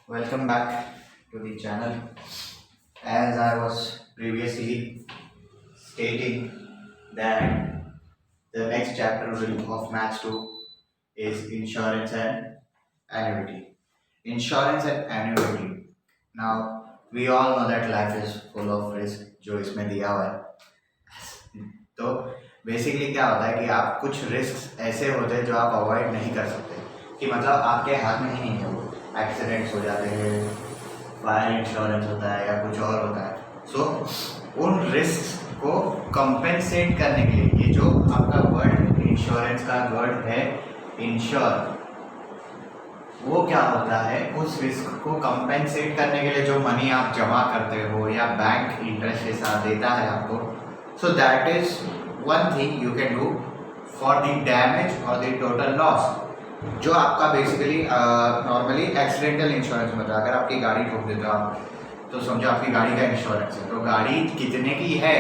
Welcome back to the channel. As I was previously stating that the next chapter of Maths 2 is insurance and annuity. Insurance and annuity. Now we all know that life is full of risk जो इसमें दिया हुआ है. तो basically क्या होता है कि आप कुछ रिस्क ऐसे होते हैं जो आप अवॉइड नहीं कर सकते, कि मतलब आपके हाथ में ही नहीं है. वो एक्सीडेंट्स हो जाते हैं, फायर इंश्योरेंस होता है या कुछ और होता है. सो उन रिस्क को कंपेंसेट करने के लिए ये जो आपका वर्ड इंश्योरेंस का वर्ड है इंश्योर, वो क्या होता है, उस रिस्क को कंपेंसेट करने के लिए जो मनी आप जमा करते हो या बैंक इंटरेस्ट के साथ देता है आपको. So that is one thing you can do for the damage और द टोटल लॉस. जो आपका बेसिकली नॉर्मली एक्सीडेंटल इंश्योरेंस होता है. अगर आपकी गाड़ी ठोक देते हो आप, तो समझो आपकी गाड़ी का इंश्योरेंस है, तो गाड़ी कितने की है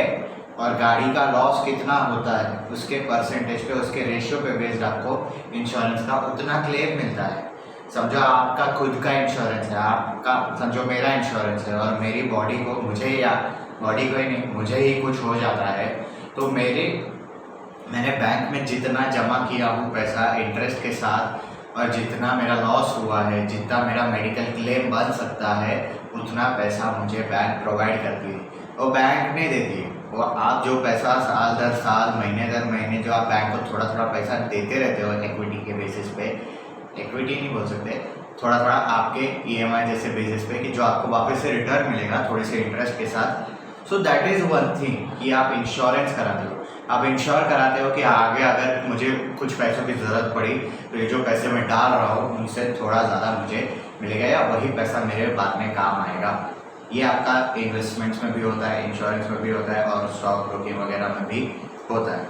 और गाड़ी का लॉस कितना होता है, उसके परसेंटेज पे, उसके रेशियो पे बेस्ड आपको इंश्योरेंस का उतना क्लेम मिलता है. समझो आपका खुद का इंश्योरेंस है, आपका समझो मेरा इंश्योरेंस है और मेरी बॉडी को, मुझे या बॉडी को ही नहीं, मुझे ही कुछ हो जाता है, तो मैंने बैंक में जितना जमा किया हूँ पैसा इंटरेस्ट के साथ, और जितना मेरा लॉस हुआ है, जितना मेरा मेडिकल क्लेम बन सकता है, उतना पैसा मुझे बैंक प्रोवाइड करती है. और बैंक नहीं देती है, वो आप जो पैसा साल दर साल, महीने दर महीने जो आप बैंक को थोड़ा थोड़ा पैसा देते रहते हो इक्विटी के बेसिस पे, इक्विटी नहीं बोल सकते, थोड़ा थोड़ा आपके EMI जैसे बेसिस पे, कि जो आपको वापस से रिटर्न मिलेगा थोड़े से इंटरेस्ट के साथ. सो दैट इज़ वन थिंग कि आप इंश्योरेंस कराते हो. आप इंश्योर कराते हो कि आगे अगर मुझे कुछ पैसों की ज़रूरत पड़ी तो ये जो पैसे मैं डाल रहा हूँ उनसे थोड़ा ज़्यादा मुझे मिलेगा, या वही पैसा मेरे बाद में काम आएगा. ये आपका इन्वेस्टमेंट्स में भी होता है, इंश्योरेंस में भी होता है, और स्टॉक ब्रोकिंग वगैरह में भी होता है.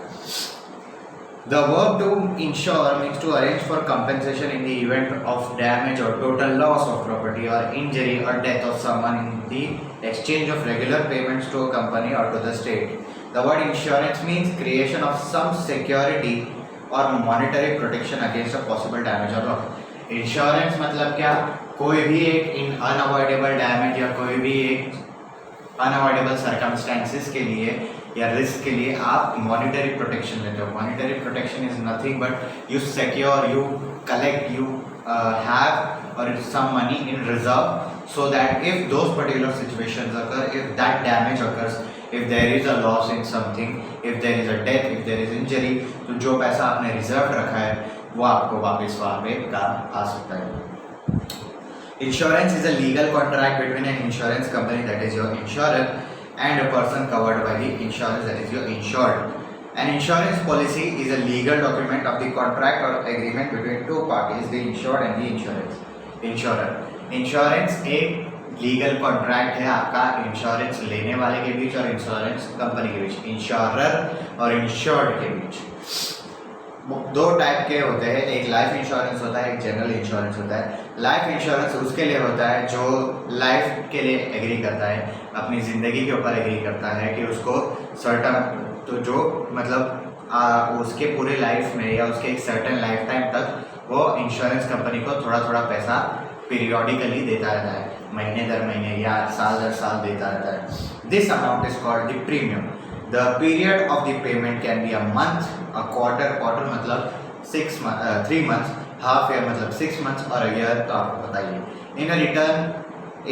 The verb to insure means to arrange for compensation in the event of damage or total loss of property or injury or death of someone in the exchange of regular payments to a company or to the state. The word insurance means creation of some security or monetary protection against a possible damage or loss. Insurance मतलब क्या, कोई भी एक unavoidable damage या कोई भी एक unavoidable circumstances के लिए या रिस्क के लिए आप मॉनिटरी प्रोटेक्शन लेते हो. Monetary protection is nothing but you secure, you collect, you have और some money in reserve, so that if those particular situations occur, if that damage occurs, if there is a loss in something, if there is a death, if there is injury, तो जो पैसा आपने reserve रखा है वो आपको वापस वहाँ पे काम आ सकता है. Insurance is a legal contract between an insurance company, that is your insurer, and a person covered by the insurance, that is your insured. An insurance policy is a legal document of the contract or agreement between two parties, the insured and the insurer. Insurance एक legal contract है आपका insurance लेने वाले के बीच और insurance company के बीच, insurer और insured के बीच. दो टाइप के होते हैं, एक लाइफ इंश्योरेंस होता है, एक जनरल इंश्योरेंस होता है. लाइफ इंश्योरेंस उसके लिए होता है जो लाइफ के लिए एग्री करता है, अपनी ज़िंदगी के ऊपर एग्री करता है कि उसको सर्टन, तो जो मतलब उसके पूरे लाइफ में या उसके एक सर्टन लाइफ टाइम तक वो इंश्योरेंस कंपनी को थोड़ा थोड़ा पैसा पीरियोडिकली देता रहता है, महीने दर महीने या साल दर साल देता रहता है. This amount is called the premium. The period of the payment can be a month, a quarter मतलब 3 months, half year मतलब 6 months और a year, तो आपको बताइए.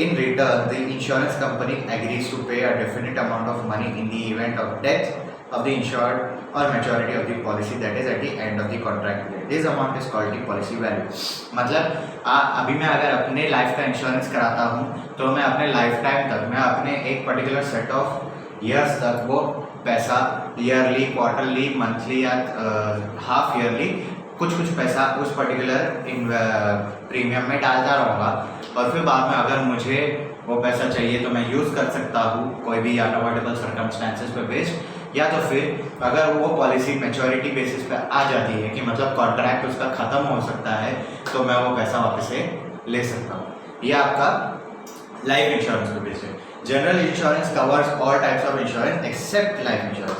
In return, the insurance company agrees to pay a definite amount of money in the event of death of the insured or maturity of the policy, that is at the end of the contract period. This amount is called the policy value. मतलब अभी मैं अगर अपने life का insurance कराता हूँ तो मैं अपने लाइफ टाइम तक, मैं अपने एक पर्टिकुलर सेट ऑफ ईयर्स तक वो पैसा ईयरली, क्वार्टरली, मंथली या हाफ ईयरली कुछ पैसा उस पर्टिकुलर प्रीमियम में डालता रहूँगा, और फिर बाद में अगर मुझे वो पैसा चाहिए तो मैं यूज़ कर सकता हूँ कोई भी अनअवॉइडेबल सर्कमस्टांसेस पे बेस्ड, या तो फिर अगर वो पॉलिसी मैच्योरिटी बेसिस पे आ जाती है कि मतलब कॉन्ट्रैक्ट उसका ख़त्म हो सकता है, तो मैं वो पैसा वापस से ले सकता हूँ. ये आपका लाइफ इंश्योरेंस पे बेस्ड है. General insurance covers all types of insurance except life insurance.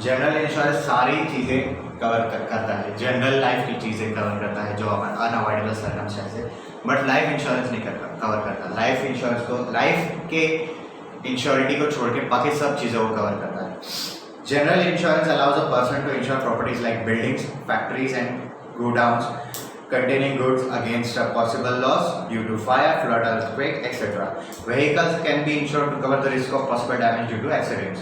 General insurance सारी चीज़ें करता है, जनरल लाइफ की चीज़ें कवर करता है जो unavoidable circumstances, but life insurance नहीं कवर करता। लाइफ इंश्योरेंस को, लाइफ के इंश्योरिटी को छोड़ के बाकी सब चीज़ों को कवर करता है। General insurance allows a person to insure properties like buildings, factories and godowns containing goods against a possible loss due to fire, flood, earthquake, etc. Vehicles can be insured to cover the risk of possible damage due to accidents.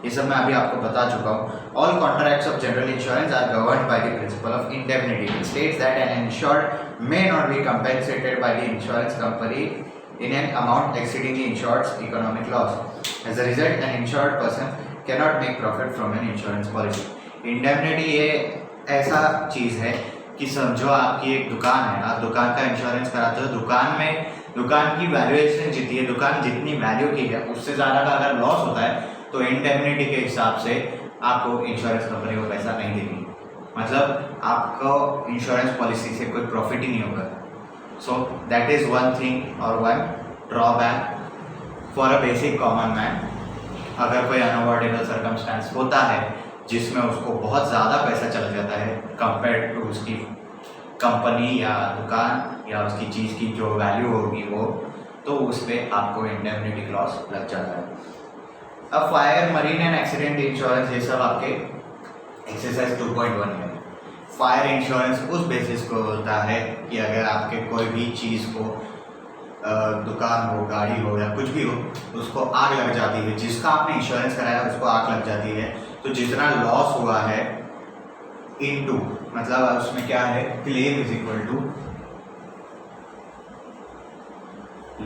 ये सब मैं अभी आपको बता चुका हूँ। All contracts of general insurance are governed by the principle of indemnity. It states that an insured may not be compensated by the insurance company in an amount exceeding the insured's economic loss. As a result, an insured person cannot make profit from an insurance policy. Indemnity ये ऐसा चीज़ है कि समझो आपकी एक दुकान है, आप दुकान का इंश्योरेंस कराते हो, दुकान की वैल्यूएशन जितनी है, दुकान जितनी वैल्यू की है उससे ज़्यादा का अगर लॉस होता है तो इंडेमनिटी के हिसाब से आपको इंश्योरेंस कंपनी को पैसा नहीं देगी, मतलब आपको इंश्योरेंस पॉलिसी से कोई प्रॉफिट ही नहीं होगा। So that is one thing और one drawback for a basic common man. अगर कोई अनअवॉइडेबल सर्कमस्टेंस होता है जिसमें उसको बहुत ज़्यादा पैसा चला जाता है कंपेयर टू उसकी कंपनी या दुकान या उसकी चीज़ की जो वैल्यू होगी वो, तो उस पर आपको इंडेमनिटी क्लॉज लग जाता है। अब fire, marine and accident insurance ये सब आपके एक्सरसाइज 2.1 में। फायर इंश्योरेंस उस बेसिस को होता है कि अगर आपके कोई भी चीज़ को, दुकान हो, गाड़ी हो या कुछ भी हो, उसको आग लग जाती है, जिसका आपने इंश्योरेंस कराया उसको आग लग जाती है, तो जितना लॉस हुआ है इनटू, मतलब उसमें क्या है, claim is equal to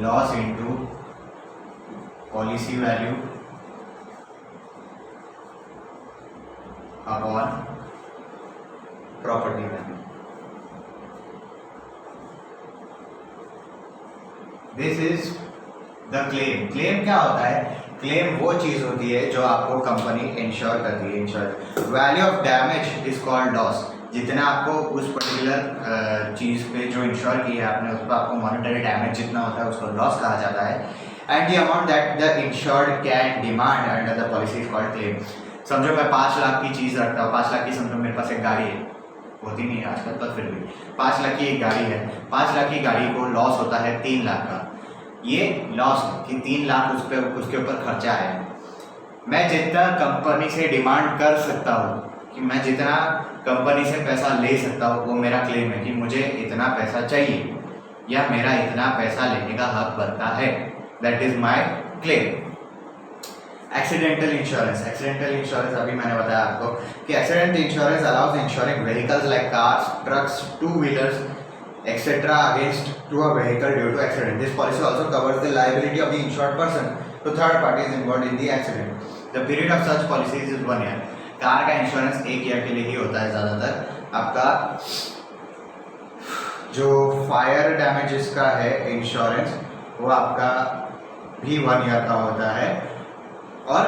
loss into policy value upon property value. This is the claim. Claim क्या होता है? क्लेम वो चीज होती है जो आपको कंपनी इंश्योर करती है। Ensure value of damage is called loss. जितना आपको उस पर्टिकुलर चीज पे जो इंश्योर की है आपने, उस पर आपको मॉनेटरी डैमेज जितना होता है उसको लॉस कहा जाता है। And the amount that the insured can demand under the policy is called claim. समझो मैं 5 लाख की चीज़ रखता हूँ, 5 लाख की, समझो मेरे पास एक गाड़ी है, होती नहीं है आजकल पर फिर भी 5 लाख की एक गाड़ी है। 5 लाख की गाड़ी को लॉस होता है 3 लाख का। ये लॉस कि 3 लाख उस पर, उसके ऊपर खर्चा है। मैं जितना कंपनी से डिमांड कर सकता हूँ कि मैं जितना कंपनी से पैसा ले सकता हूँ वो मेरा क्लेम है कि मुझे इतना पैसा चाहिए या मेरा इतना पैसा लेने का हक बनता है। That is my claim. Accidental insurance. Accidental insurance अभी मैंने बताया आपको कि accident insurance allows ensuring vehicles like cars, trucks, 2 wheelers etc. against to a vehicle due to accident. This policy also covers the liability of the insured person to third parties involved in the accident. The period of such policies is 1 year. Car का insurance 1 year के लिए ही होता है ज़्यादातर। आपका जो fire damages का है इंश्योरेंस वो आपका भी 1 ईयर का होता है और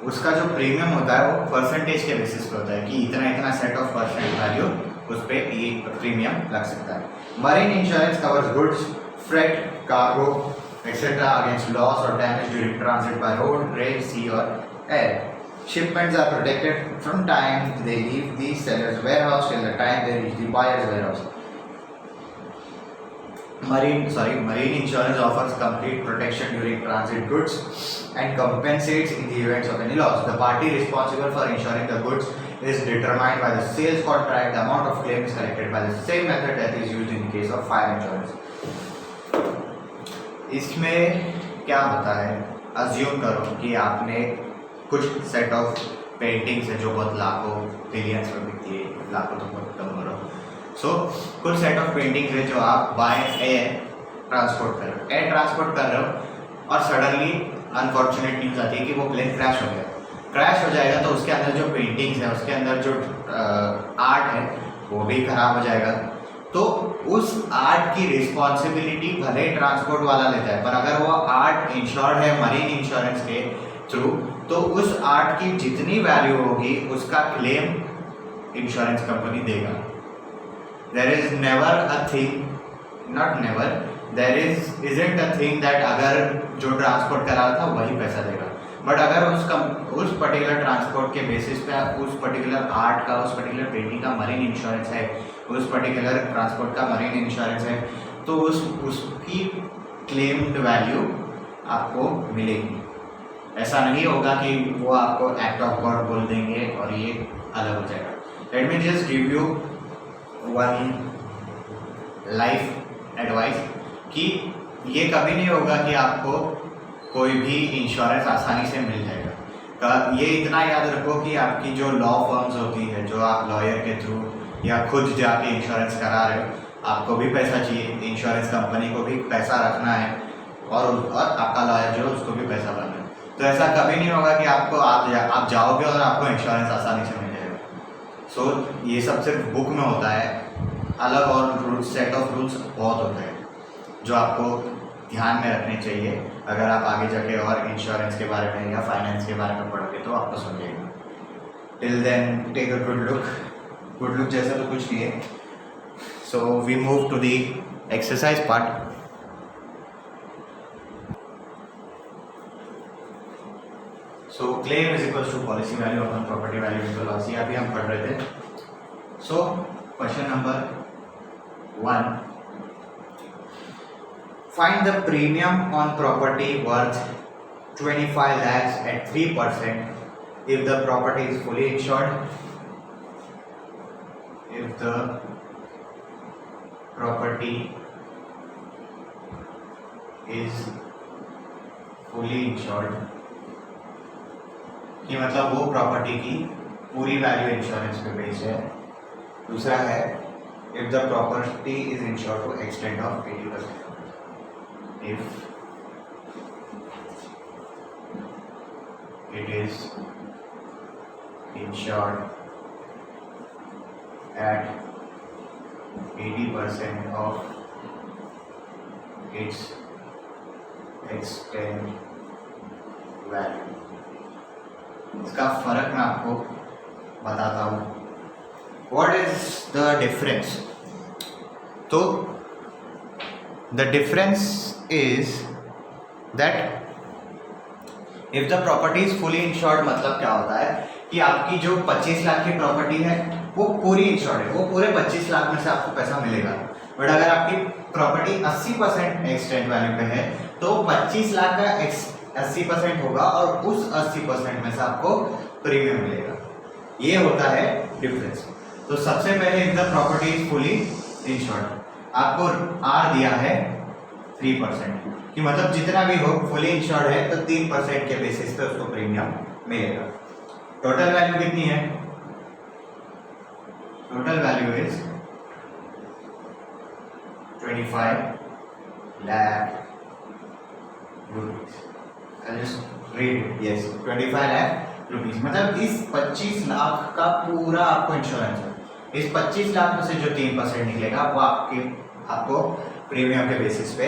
उसका जो प्रीमियम होता है वो परसेंटेज के बेसिस पे होता है कि इतना इतना सेट ऑफ परसेंट वैल्यू उस पर ये प्रीमियम लग सकता है। Marine insurance covers goods, freight, cargo etcetera against loss और damage during transit by road, rail, sea और air. Shipments are protected from time they leave the seller's warehouse till the time they reach the buyer's warehouse. Marine insurance offers complete protection during transit goods and compensates in the events of any loss. The party responsible for insuring the goods is determined by the sales contract. The amount of claim is collected by the same method that is used in the case of fire insurance. इसमें क्या होता है, assume करो कि आपने कुछ set of paintings है जो बहुत लाखों बिलियंस में बिकती है, लाखों तो बहुत कम हो रहा हो। सो कुछ सेट ऑफ पेंटिंग्स है जो आप बाय एयर ट्रांसपोर्ट कर रहे हो, एयर ट्रांसपोर्ट कर रहे हो और सडनली अनफॉर्चुनेट न्यूज़ आती है कि वो प्लेन क्रैश हो गया। क्रैश हो जाएगा तो उसके अंदर जो पेंटिंग्स है, उसके अंदर जो आर्ट है वो भी खराब हो जाएगा। तो उस आर्ट की रिस्पॉन्सिबिलिटी भले ट्रांसपोर्ट वाला लेता है, पर अगर वो आर्ट इंश्योर्ड है मरीन इंश्योरेंस के थ्रू तो उस आर्ट की जितनी वैल्यू होगी उसका क्लेम इंश्योरेंस कंपनी देगा। There is never a thing, not never, there isn't a thing that अगर जो ट्रांसपोर्ट करा था वही पैसा देगा। बट अगर उस पर्टिकुलर ट्रांसपोर्ट के बेसिस पे उस पर्टिकुलर आर्ट का, उस पर्टिकुलर पेंटिंग का मरीन इंश्योरेंस है, उस पर्टिकुलर ट्रांसपोर्ट का मरीन इंश्योरेंस है, तो उसकी क्लेम्ड वैल्यू आपको मिलेगी। ऐसा नहीं होगा कि वो आपको एक्ट ऑफ गॉड बोल देंगे और ये अलग हो जाएगा। Late me just give you one life advice कि ये कभी नहीं होगा कि आपको कोई भी इंश्योरेंस आसानी से मिल जाएगा। ये इतना याद रखो कि आपकी जो लॉ फर्म्स होती है, जो आप लॉयर के थ्रू या खुद जाके इंश्योरेंस करा रहे हो, आपको भी पैसा चाहिए, इंश्योरेंस कंपनी को भी पैसा रखना है, और आपका लॉयर जो उसको भी पैसा भरना है। तो ऐसा कभी नहीं होगा कि आप जाओगे और आपको इंश्योरेंस आसानी से मिल जाएगा। सो ये सब सिर्फ बुक में होता है, अलग और सेट ऑफ रूल्स बहुत होते हैं जो आपको ध्यान में रखने चाहिए अगर आप आगे जाके और इंश्योरेंस के बारे में या फाइनेंस के बारे में पढ़ोगे तो आपको समझेगा। Till then take a good look. Good look जैसा तो कुछ नहीं है। So we move to the exercise part. So claim is equals to policy value upon property value into loss, ये अभी हम पढ़ रहे थे। So question number 1, find the premium on property worth 25 lakhs at 3% if the property is fully insured. If the property is fully insured, कि मतलब वो property की पूरी वैल्यू इंश्योरेंस पे बेस्ड है। दूसरा है if the property is insured to extent of 80%. If it is insured at 80% of its extent value. इसका फर्क मैं आपको बताता हूँ। What is the difference? तो the difference is that if the property is fully insured, मतलब क्या होता है कि आपकी जो 25 लाख की प्रॉपर्टी है वो पूरी इंश्योर्ड है, वो पूरे 25 लाख में से आपको पैसा मिलेगा। बट अगर आपकी प्रॉपर्टी 80% एक्सटेंट वैल्यू पे है तो 25 लाख का 80% होगा और उस 80% में से आपको प्रीमियम मिलेगा। ये होता है डिफरेंस। तो सबसे पहले if the property is fully insured, आपको आर दिया है 3% कि मतलब जितना भी हो फुली इंश्योर्ड है तो 3% के बेसिस पे उसको प्रीमियम मिलेगा। टोटल वैल्यू कितनी है? Total value is 25 lakh rupees. I'll just read it. Yes, 25 lakh rupees. मतलब इस 25 लाख का पूरा आपको इंश्योरेंस है। इस 25 लाख में से जो 3% निकलेगा वो आपको प्रीमियम के बेसिस पे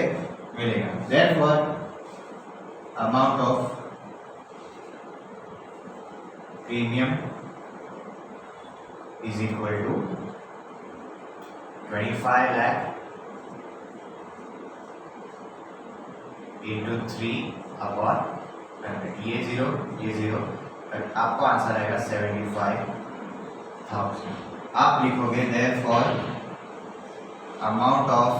मिलेगा। Therefore, amount of premium is equal to 25 lakh into 3 upon 100. ये जीरो आपको आंसर आएगा 75,000। आप लिखोगे therefore amount of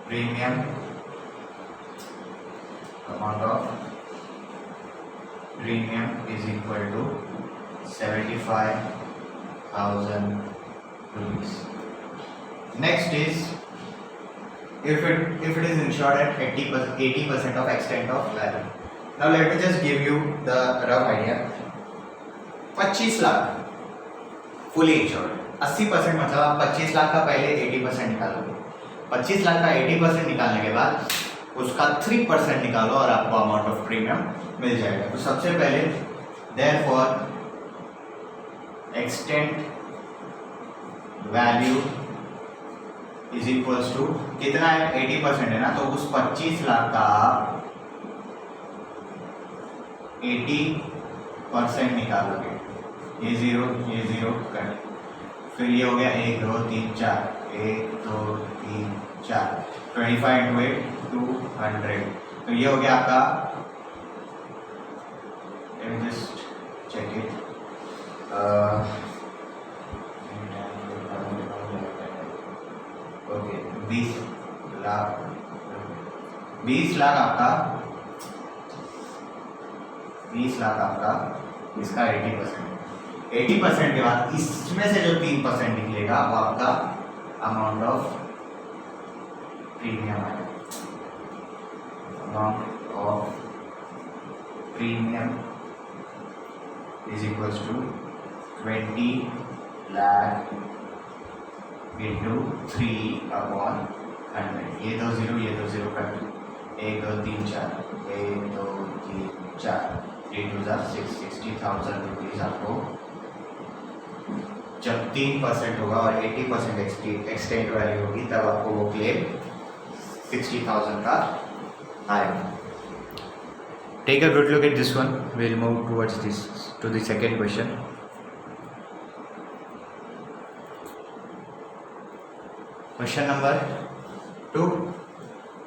premium is equal to 75,000 rupees. Next is if it is insured at 80% of extent of value. Now let me just give you the rough idea. 25 lakh fully insured, 80% मतलब आप 25 लाख का पहले 80% निकालोगे। 25 लाख का 80% निकालने के बाद उसका 3% निकालो और आपको अमाउंट ऑफ प्रीमियम मिल जाएगा। तो सबसे पहले therefore extent value is equals to कितना है? 80% है ना, तो उस 25 लाख का 80% निकालोगे। ये जीरो कर, फिर ये हो गया 1 2 3 4 1 2 3 4 25 into 8 200। तो ये हो गया आपका let me just check it. Okay 20 lakh आपका 20 लाख आपका इसका 80% के बाद इसमें से जो 3% निकलेगा वो आपका अमाउंट ऑफ प्रीमियम आएगा. Amount of premium is equals to 20 lakh into 3/100. ये दो जीरो कट 1 2 3 4 1 2 3 4 60,000 रुपीज आपको जब 3% होगा और 80% एक्सटेंट वैल्यू होगी तब आपको वो क्लेम 60,000 का आएगा. Take a good look at this one. We'll move towards this to the second question. Question number 2.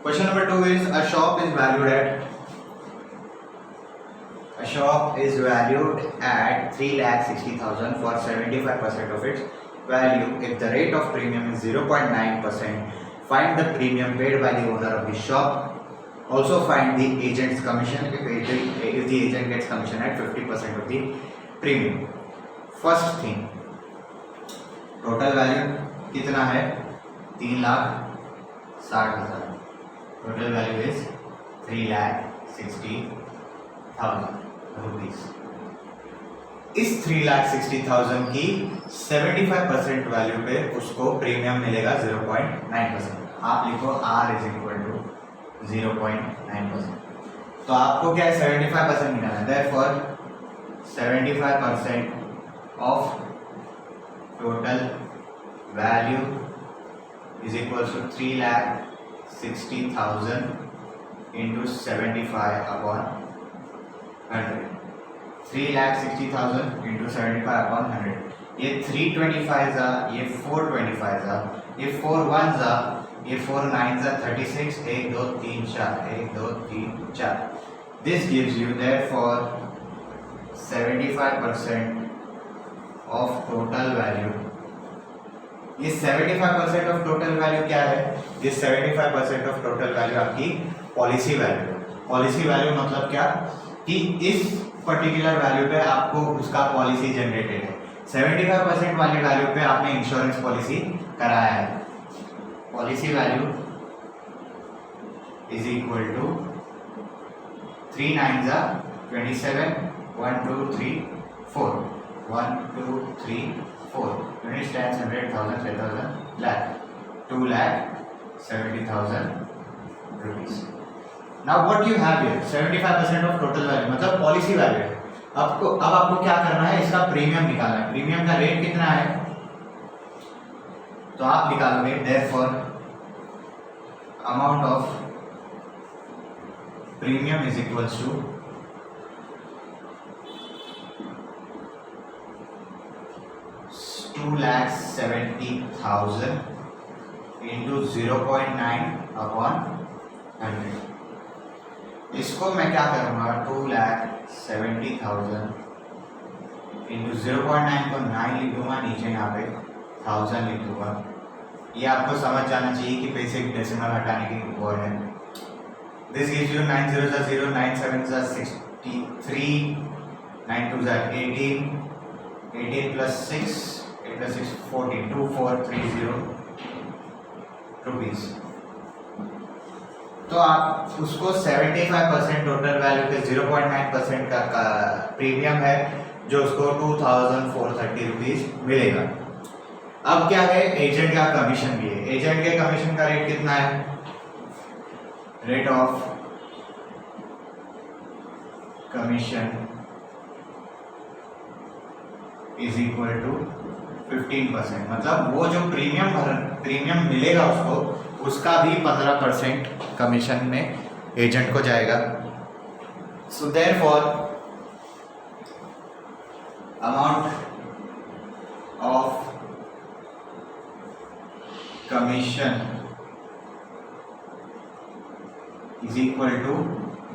Question number 2 is a shop is valued at 3,60,000 for 75% of its value. If the rate of premium is 0.9%, find the premium paid by the owner of the shop. Also find the agent's commission if the agent gets commission at 50% of the premium. First thing, total value कितना है? 3,60,000. Total value is 3,60,000 rupees. इस 3,60,000 की 75% value पे उसको premium मिलेगा 0.9%. आप लिखो R is equal to 0.9%. तो आपको क्या है 75% निकालना है. Therefore 75% of total value is equals to 3,60,000 into 75/100. 3,60,000 into 75/100. ये 325 जा, ये 425 जा, ये 4 1s जा, ये 4 9s जा 36. 1 2 3 4 1 2 3 4. This gives you therefore 75% of total value. ये 75% ऑफ टोटल वैल्यू क्या है? ये 75% ऑफ टोटल वैल्यू आपकी पॉलिसी वैल्यू. पॉलिसी वैल्यू मतलब क्या कि इस पर्टिकुलर वैल्यू पे आपको उसका पॉलिसी जनरेटेड है. 75% वाली वैल्यू पे आपने इंश्योरेंस पॉलिसी कराया है. Policy value is equal to 3 9s are 27 1 2 3 4 1 2 3 4 units times 100,000 10,000 lakh 2,70,000 rupees. Now what you have here 75% of total value मतलब पॉलिसी वैल्यू है. अब आपको क्या करना है? इसका प्रीमियम निकालना है. प्रीमियम का रेट कितना है तो आप निकालोगे. therefore amount of premium is equals to 2,70,000 into 0.9/100. इसको मैं क्या करूँगा 2,70,000 into 0.9 को 9 लिख दूंगा. नीचे यहाँ पे 1000 लिख दूंगा. ये आपको समझ जाना चाहिए कि बेसिक डेसिमल हटाने की वो है. This gives you 9 0s are 0 9 7s are 63 9 2s are 18 18 plus 6 8 plus 6 14 2430 rupees. तो आप उसको 75% टोटल वैल्यू के 0.9% का प्रीमियम है जो उसको 2,430 रुपीज मिलेगा. अब क्या है एजेंट का कमीशन भी है. एजेंट के कमीशन का रेट कितना है? Rate of commission is equal to 15%. मतलब वो जो प्रीमियम मिलेगा उसको उसका भी 15% कमीशन में एजेंट को जाएगा. So therefore amount of commission is equal to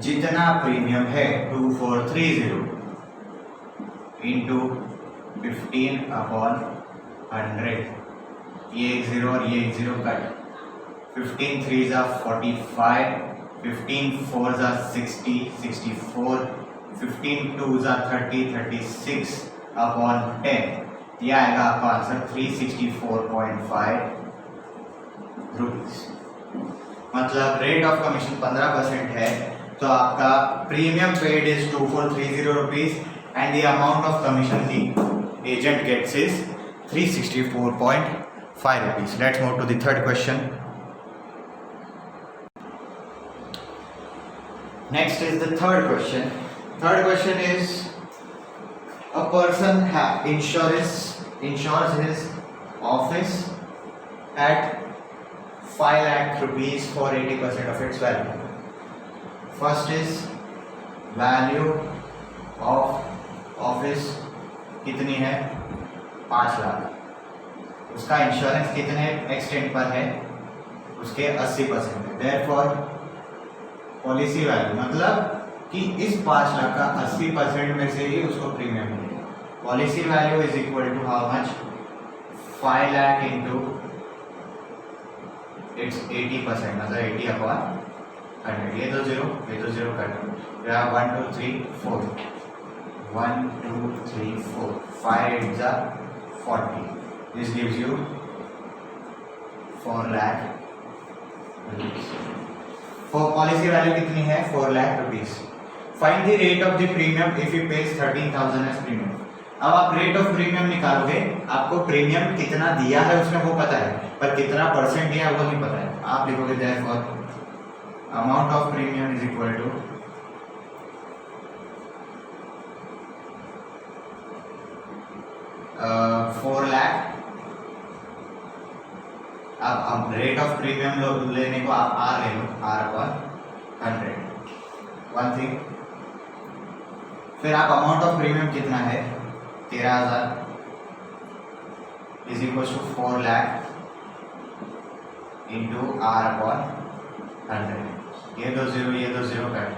जितना प्रीमियम है 2430 इंटू 15/100, ये एक जीरो और ये एक zero cut, 15 3s are 45, 15 4s are 60, 64, 15 2s are 30, 36/10, ये आएगा आपका आंसर 364.5 रुपीज। मतलब रेट ऑफ कमीशन 15% है, तो आपका premium paid is 2430 rupees and the amount of commission the agent gets is 364.5 rupees. Let's move to the third question. Next is the third question. Third question is a person insures his office at 5 lakh rupees for 80% of its value. First is value of office कितनी है? 5 लाख। उसका insurance कितने extent पर है? उसके 80% है। Therefore policy value मतलब कि इस 5 लाख का 80% में से ही उसको प्रीमियम मिलेगा। Policy value is equal to how much? 5 lakh into it's 80%, मतलब 80/100। ये तो zero cut, 1 2 3 4, 1 2 3 4, 5 8 40. This gives you 4 lakh rupees. For policy value कितनी है? 4 lakh rupees. Find the rate of the premium if he pays 13,000 as premium. अब आप rate of premium निकालोगे, आपको premium कितना दिया है उसमें वो पता है, पर कितना परसेंट दिया है वो नहीं पता है। आप लिखोगे therefore amount of premium is equal to 4 lakh. अब रेट ऑफ प्रीमियम लेने को आप आर ले लो, R/100 वन थिंग। फिर आप अमाउंट ऑफ प्रीमियम कितना है? 13,000 is equal to 4 lakh into R/100। ये दो zero cut,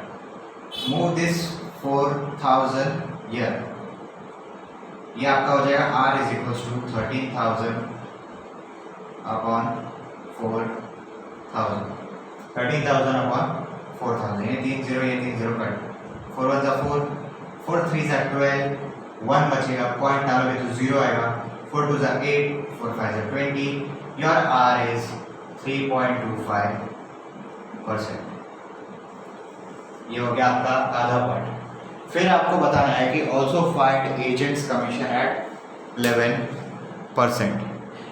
move this 4,000 year, ये आपका हो जाएगा R इज इक्वल टू 13,000/4,000, 13,000/4,000। ये 3 जीरो कट, 4 1 4, 4 3 12, 1 बचेगा, पॉइंट डालोगे तो 0 आएगा, 4 2 8, 4 5 20। Your R is 3.25%। ये हो गया आपका आधा पार्ट। फिर आपको बताना है कि also find agent's commission at 11%।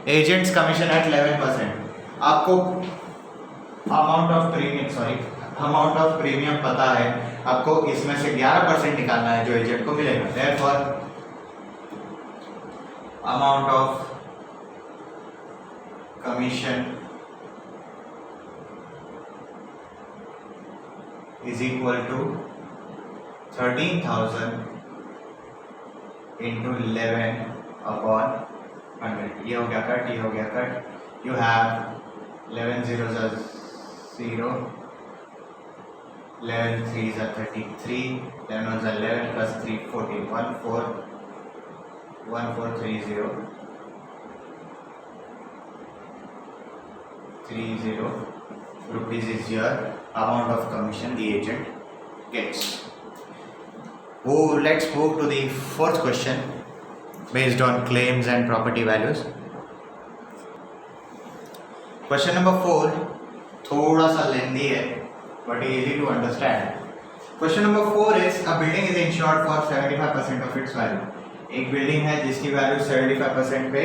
Agent's commission at 11%। आपको अमाउंट ऑफ प्रीमियम पता है, आपको इसमें से 11% निकालना है जो एजेंट को मिलेगा। Therefore amount of commission is equal to 13,000 into 11/100। ये हो गया cut, you have 11 zeros are 0, 11 3s are 33, 11 1s are 11 plus 3 14, 1430 rupees is your amount of commission the agent gets. Let's move to the fourth question based on claims and property values. Question number 4 थोड़ा सा लेंदी है but easy to understand. Question number 4 is a building is insured for 75% of its value. एक building है जिसकी value 75% पे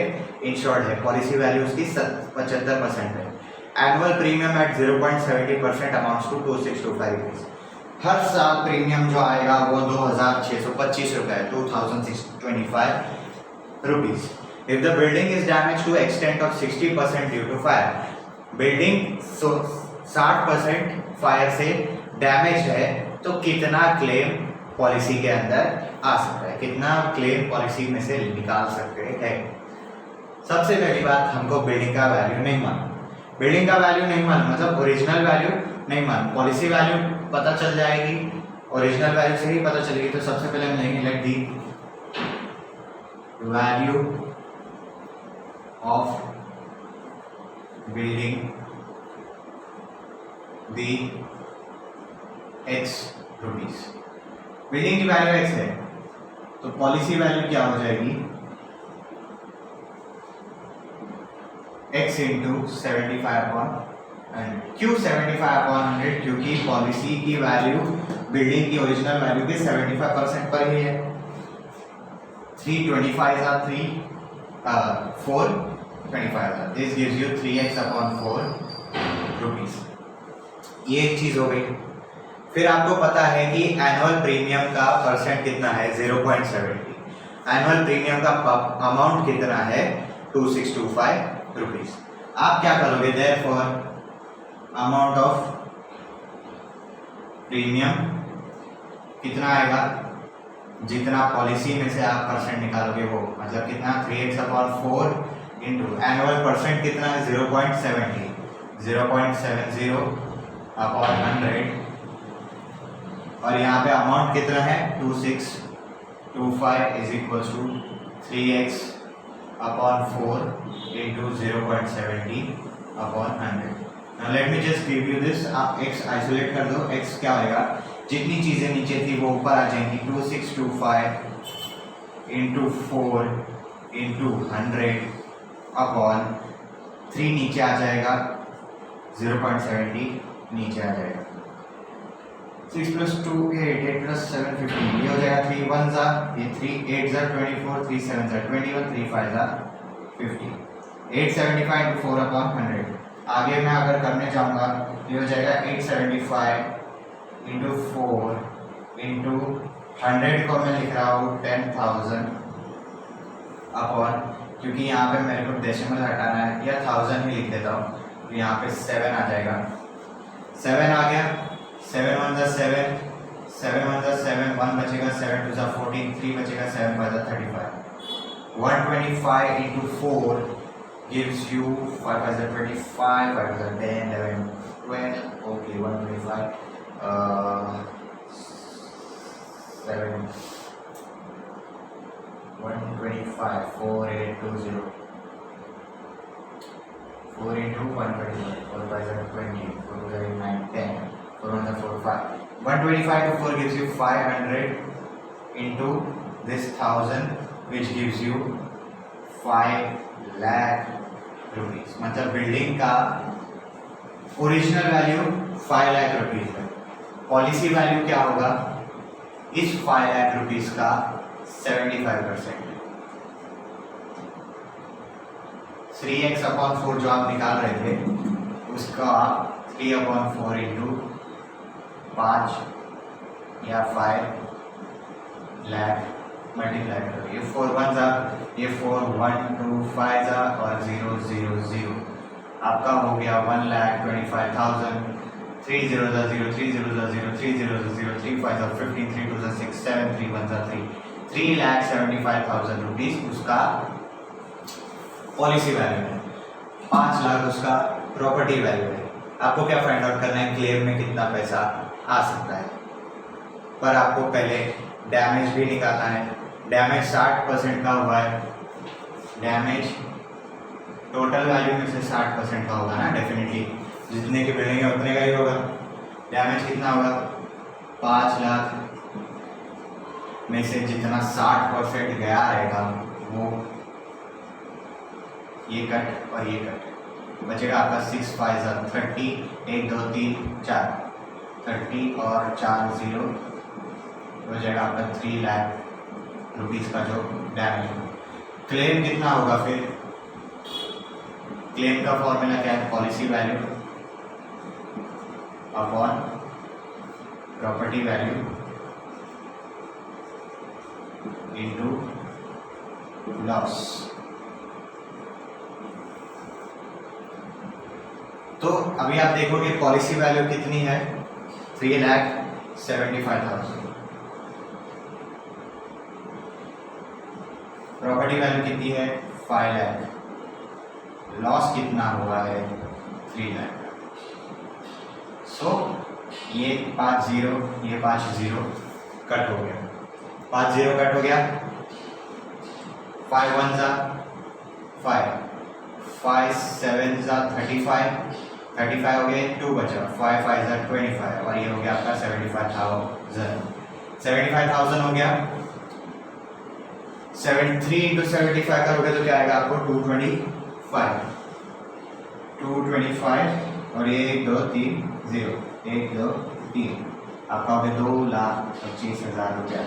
insured है, policy value उसकी 75% है। Annual premium at 0.70% amounts to 2625 rupees. हर साल प्रीमियम जो आएगा वो 2,625 रुपये है, 2,625 rupees. If the building is damage to extent of 60% due to fire, building 60% fire से डैमेज है, तो कितना क्लेम पॉलिसी के अंदर आ सकता है, कितना क्लेम पॉलिसी में से निकाल सकते हैं। सबसे पहली बात, हमको बिल्डिंग का वैल्यू नहीं मालूम। बिल्डिंग का वैल्यू नहीं मालूम मतलब ओरिजिनल वैल्यू नहीं मालूम, पॉलिसी वैल्यू पता चल जाएगी, ओरिजिनल वैल्यू से ही पता चलेगी। तो सबसे पहले हम लेंगे let the value of building the x rupees. Building की वैल्यू एक्स है तो पॉलिसी वैल्यू क्या हो जाएगी, x इंटू 75/100। क्यों 75/100? क्योंकि पॉलिसी की वैल्यू बिल्डिंग की ओरिजिनल वैल्यू के 75% पर ही है। 325 are 3 425 this gives you 3x/4 rupees. ये एक चीज हो गई। फिर आपको पता है कि एनुअल प्रीमियम का परसेंट कितना है, 0.70। एनुअल प्रीमियम का अमाउंट कितना है, 2625 रुपीज। आप क्या करोगे, देयरफॉर अमाउंट ऑफ प्रीमियम कितना आएगा, जितना पॉलिसी में से आप परसेंट निकालोगे वो, मतलब कितना, 3x/4 इंटू एनुअल परसेंट कितना है, 0.70 0.70/100 और यहाँ पे अमाउंट कितना है, 2625 is equals to 3x/4 into 0.70/100। Now let me just give you this। आप x आइसोलेट कर दो, x क्या होगा, जितनी चीजें नीचे थी वो ऊपर आ जाएंगी। 2625 इंटू 4 इंटू 100/3 नीचे आ जाएगा, 0.70 नीचे आ जाएगा। 6 + 2 8 8 + 7 15 ये हो जाएगा। 3 1s are ये 3 8s are 24 3 7s are 21 3 5s are 50 875 into 4/100। आगे मैं अगर करने जाऊंगा ये हो जाएगा 875 into 4 into 100 को मैं लिख रहा हूँ 10,000 अपॉन, क्योंकि यहाँ पे मेरे को डेसिमल हटाना है या 1000 ही लिख देता हूँ, तो यहाँ पे 7 आ जाएगा। 7 आ गया, 7 1s are 7 7 1s are 7 1 बचेगा, 7 2s are 14 3 बचेगा, 7 5s are 35 125 into 4 gives you 5 5s are 25 5 5s are 10 11 12 okay 125 7 125 4820 4 into 125 4 5s are 20 4 2s are 9 10 4 1s are 4 5 125 to 4 gives you 500 into this 1000 which gives you 5 lakh rupees. मतलब building का original value 5 lakh rupees है। Policy value क्या होगा, इस 5 lakh rupees का 75%। 3x/4 जो आप निकाल रहे थे उसका 3/4 इंटू 5 या 5 लाख मल्टीप्लाई करो। ये 4 1s are ये 4 1 2 5s are और 0 0 0 आपका हो गया 1,25,000। 3 0s are 0 3 0s are 0 3 0s are 0 3 5s are 15 3 2s are 6 7 3 1s are 3 3,75,000 rupees उसका पॉलिसी वैल्यू है। 5 लाख उसका प्रॉपर्टी वैल्यू है। आपको क्या फाइंड आउट करना है, क्लेम में कितना पैसा आ सकता है, पर आपको पहले डैमेज भी निकालना है। डैमेज 60% का हुआ है, डैमेज टोटल वैल्यू में से 60% का होगा ना, डेफिनेटली जितने की बिल्डिंग है उतने का ही होगा। डैमेज कितना होगा, 5 लाख में से जितना 60% गया रहेगा वो ये कट और ये कट बचेगा आपका 6 5s are 30 1 2 3 4 30 और 4 0 हो जाएगा आपका 3 लाख रुपीज का जो डैमेज होगा। क्लेम कितना होगा, फिर क्लेम का फॉर्मूला क्या है, policy value upon property value into loss. तो अभी आप देखोगे पॉलिसी वैल्यू कितनी है, 3,75,000। प्रॉपर्टी वैल्यू कितनी है, 5 लाख। लॉस कितना हुआ है, 3 लाख। सो ये 5 0 ये 5 0 कट हो गया, 5 0 कट हो गया। 5 1 जा 5, 5 7 जा 35, 35 हो गया, 2 बचा, 5 5 जा 25 और ये हो गया आपका 75,000। 75,000 हो गया। 73 इंटू 75 करोगे तो क्या आएगा आपको 225, 225 और ये 1 2 3 0, 1 2 3 आपका हो गया 2,25,000 रुपया।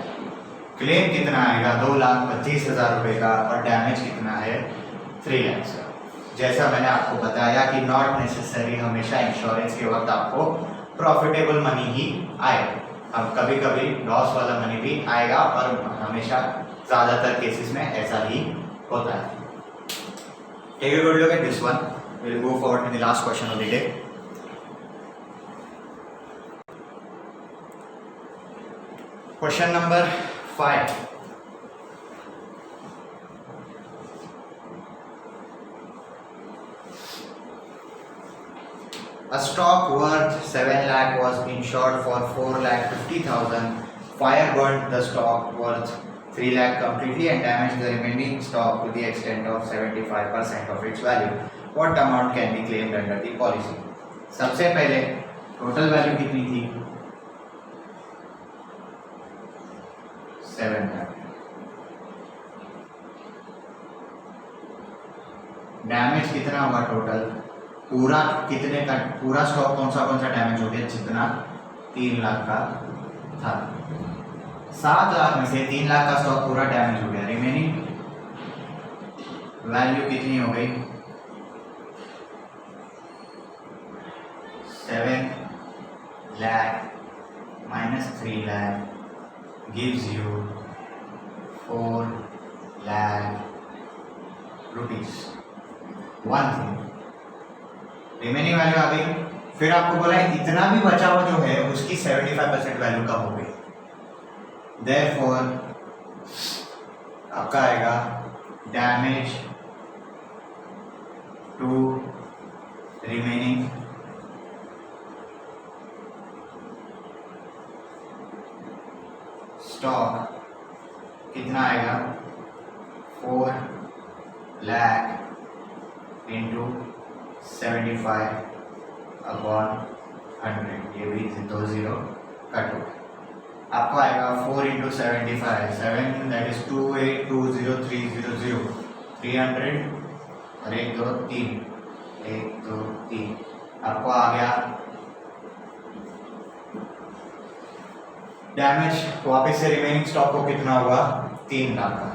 क्लेम कितना आएगा 2,25,000 रुपये का और डैमेज कितना है 3 लाख का। जैसा मैंने आपको बताया कि नॉट नेसेसरी हमेशा इंश्योरेंस के वक्त आपको प्रॉफिटेबल मनी ही आए, अब कभी कभी लॉस वाला मनी भी आएगा और हमेशा ज़्यादातर केसेस में ऐसा ही होता है। Take a good look at this one, we'll go forward to the last question of the day. Question number 5. A stock worth 7 lakh was insured for 4,50,000. Fire burned the stock worth 3 lakh completely and damaged the remaining stock to the extent of 75% of its value. What amount can be claimed under the policy? सबसे पहले total value कितनी थी 7 lakh. Damage कितना हुआ total, पूरा कितने का, पूरा स्टॉक कौन सा डैमेज हो गया जितना 3 लाख का था। 7 लाख में से 3 लाख का स्टॉक पूरा डैमेज हो गया, रिमेनिंग वैल्यू कितनी हो गई 7 lakh minus 3 lakh gives you 4 lakh rupees। One thing remaining value आ गई, फिर आपको बोला है इतना भी बचा हुआ जो है उसकी 75% वैल्यू कम हो गई, देयरफॉर आपका आएगा डैमेज टू रिमेनिंग स्टॉक कितना आएगा 4 लाख इंटू 75 अपॉन 100, ये भी 2 0 कट हो, आपको आएगा 4 इंटू 75 7 दैट इज 2820,300 300 और 1 2 3 1 2 3 आपको आ गया डैमेज। वापस से रिमेनिंग स्टॉक को कितना हुआ 3 लाख का,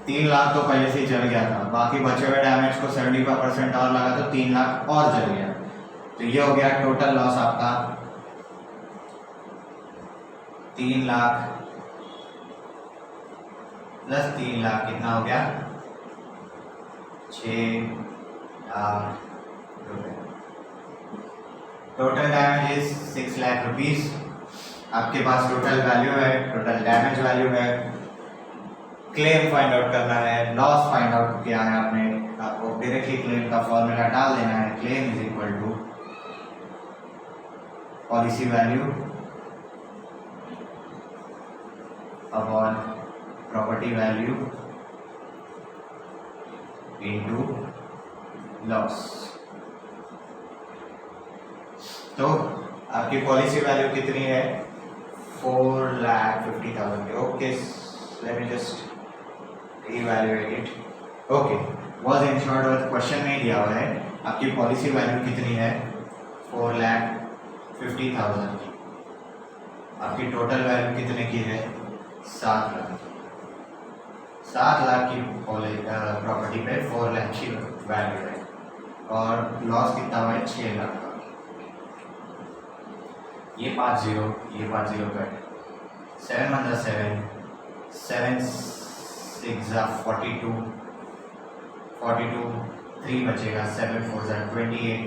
3 लाख तो पहले से ही जल गया था, बाकी बचे हुए डैमेज को 75% और लगा तो 3 लाख और जल गया, तो ये हो गया टोटल लॉस आपका 3 लाख प्लस 3 लाख कितना हो गया 6 लाख रुपए। Total damage is 6 lakh rupees. आपके पास टोटल वैल्यू है, टोटल डैमेज वैल्यू है, क्लेम फाइंड आउट करना है, लॉस फाइंड आउट किया है आपने, आपको डायरेक्टली क्लेम का फॉर्मूला डाल देना है, claim is equal to policy value upon property value into loss. तो आपकी पॉलिसी वैल्यू कितनी है 4,50,000। Okay, let me just evaluate it. Okay, was insured with question में दिया हुआ है आपकी पॉलिसी वैल्यू कितनी है 4,50,000 की, आपकी टोटल वैल्यू कितने की है 7 लाख। 7 लाख की प्रॉपर्टी पे 4 लाख की वैल्यू है और लॉस कितना हुआ है 6 लाख का। ये 5 0 कट, 7 1 7 7 6 42 42 3 बचेगा, 7 4 28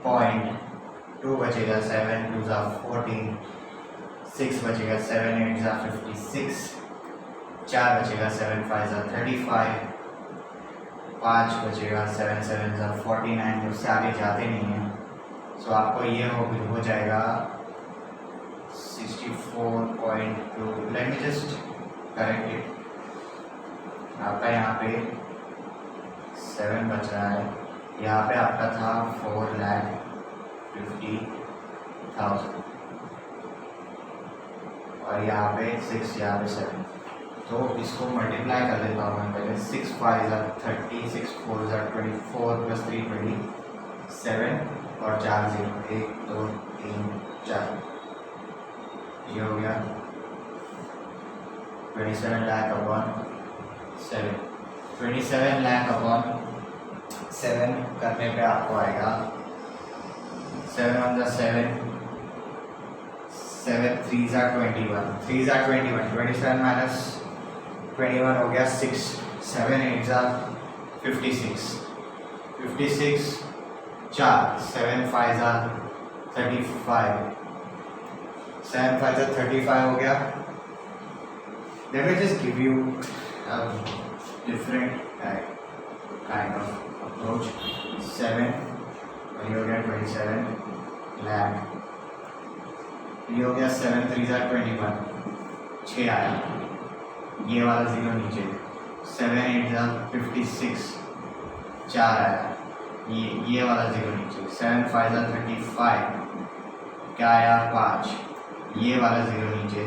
पॉइंट 2 बचेगा, 7 2 14 6 बचेगा, 7 8 56 4 बचेगा, 7 5 35 5 बचेगा, 7 7 49, उससे आगे जाते नहीं हैं। सो आपको ये हो जाएगा 64.2, late me just correct it, आपका यहाँ पे 7 बच रहा है। यहाँ पे आपका था 4,50,000 और यहाँ पे 6, यहाँ पे 7। तो इसको मल्टीप्लाई कर देता हूँ मैं पहले। 6 5 30, 6 4 24 + 3 27 और 4 0 1 2 3 4। ये हो गया 27 लाख अपॉन 7। 27 लाख अपॉन 7 करने पे आपको आएगा 7 1 7, 7 3 21, 3 21, 27 माइनस 21 हो गया 6, 7 8 56, 56 4, 7 5 35, 7 5 35 हो गया। Let me just give you a different kind of approach. 7 और ये हो गया 27 लाख। ये हो गया 7 3 21, 6 आया, ये वाला 0 नीचे। 7 8 56, 4 आया, ये वाला 0 नीचे। 7 5 35, क्या आया 5, ये वाला 0 नीचे।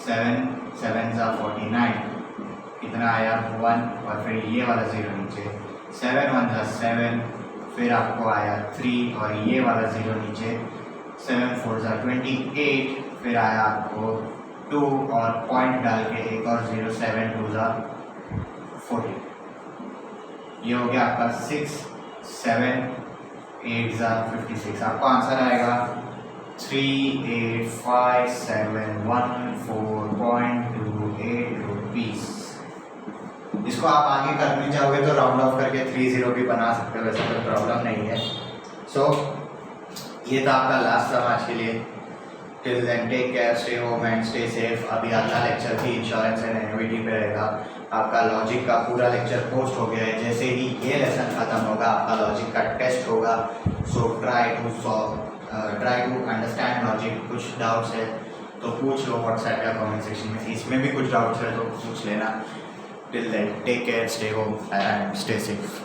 7 7 49, कितना आया 1 और फिर ये वाला 0 नीचे। 7 1 7, फिर आपको आया 3 और ये वाला 0 नीचे। 7 4 28, फिर आया आपको 2 और पॉइंट डाल के एक और 0, 7 2 40। ये हो गया आपका 6 7 8 56। आपको आंसर आएगा 385714.28 रुपीस। इसको आप आगे करने चाहोगे तो राउंड ऑफ करके 30 भी बना सकते हो, वैसे कोई प्रॉब्लम नहीं है। सो ये था आपका लास्ट सम आज के लिए। Till then take care, stay home and stay safe. अभी अगला लेक्चर भी इंश्योरेंस एंड एन्युइटी पे रहेगा। आपका लॉजिक का पूरा लेक्चर पोस्ट हो गया है। जैसे ही ये लेसन खत्म होगा आपका लॉजिक का टेस्ट होगा। So try to understand logic. कुछ डाउट्स है तो पूछ लो व्हाट्सएप या कमेंट सेक्शन में। इसमें भी कुछ डाउट्स है तो पूछ लेना। Till then take care, stay home and stay safe.